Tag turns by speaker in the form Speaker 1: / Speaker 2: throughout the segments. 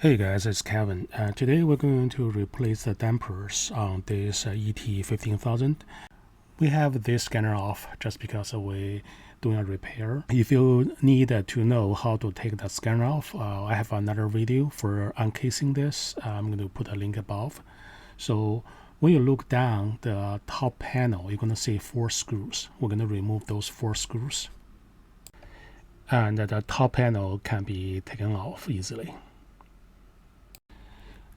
Speaker 1: Hey guys, it's Kevin. Today we're going to replace the dampers on this ET-15000. We have this scanner off just because we're doing a repair. If you need to know how to take the scanner off, I have another video for uncasing this. I'm going to put a link above. So when you look down the top panel, you're going to see 4 screws. We're going to remove those 4 screws. And the top panel can be taken off easily.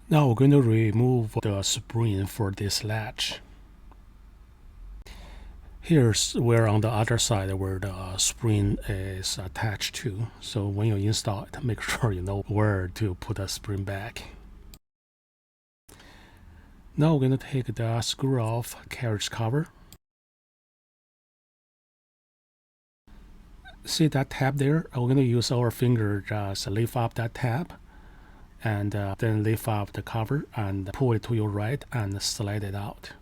Speaker 1: Now we're going to remove the spring for this latch. Here's where on the other side where the spring is attached to. So when you install it, make sure you know where to put the spring back. Now we're going to take the screw off carriage cover. See that tab there? We're going to use our finger just lift up that tab. And then lift up the cover and pull it to your right and slide it out.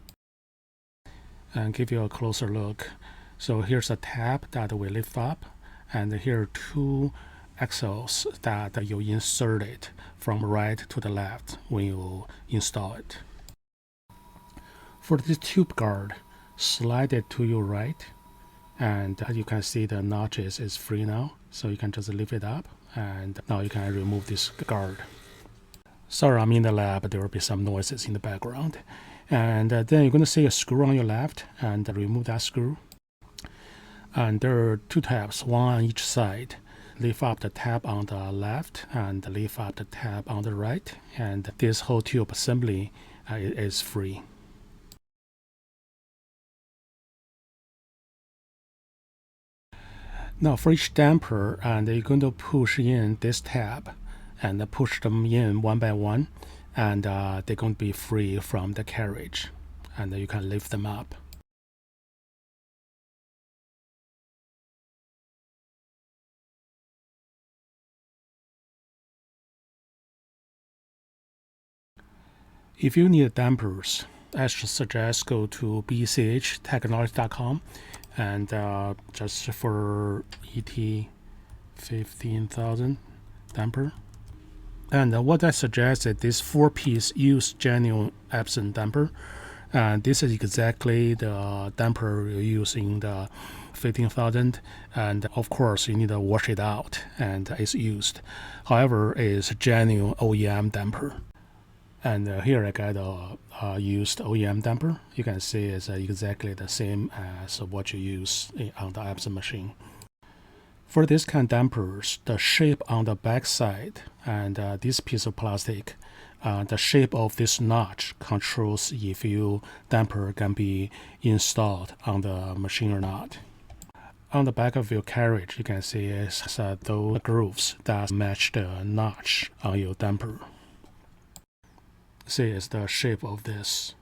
Speaker 1: And give you a closer look. So here's a tab that we lift up, and here are 2 axles that you insert it from right to the left when you install it. For this tube guard, slide it to your right, and as you can see the notches is free now, so you can just lift it up, and now you can remove this guard. Sorry, I'm in the lab, there will be some noises in the background. And then you're going to see a screw on your left, and remove that screw. And there are 2 tabs, one on each side. Lift up the tab on the left, and lift up the tab on the right. And this whole tube assembly is free. Now for each damper, and you're going to push in this tab. And push them in one by one, and they're going to be free from the carriage, and you can lift them up. If you need dampers, I should suggest go to BCH Technologies.com, and just for ET-15000 damper. And what I suggest is this 4-piece used genuine Epson damper. And this is exactly the damper you use in the 15000. And of course, you need to wash it out, and it's used. However, it's genuine OEM damper. And here I got a used OEM damper. You can see it's exactly the same as what you use on the Epson machine. For this kind of dampers, the shape on the back side and this piece of plastic, the shape of this notch controls if your damper can be installed on the machine or not. On the back of your carriage, you can see it's those grooves that match the notch on your damper. See, it's the shape of this.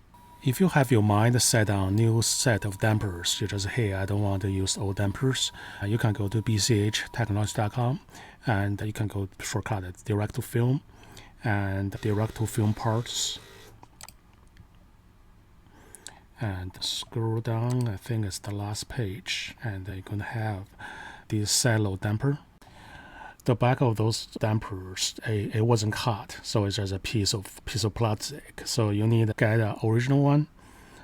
Speaker 1: If you have your mind set on a new set of dampers, you just, hey, I don't want to use old dampers, you can go to BCH Technologies.com, and you can go shortcut it, direct to film, and direct to film parts. And scroll down, I think it's the last page, and you're going to have this silo damper. The back of those dampers, it wasn't cut, so it's just a piece of plastic. So you need to get an original one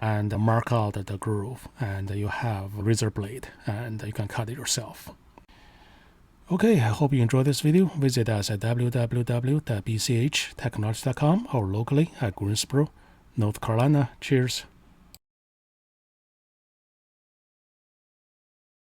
Speaker 1: and mark out the groove, and you have a razor blade, and you can cut it yourself. Okay, I hope you enjoyed this video. Visit us at www.bchtechnologies.com or locally at Greensboro, North Carolina. Cheers.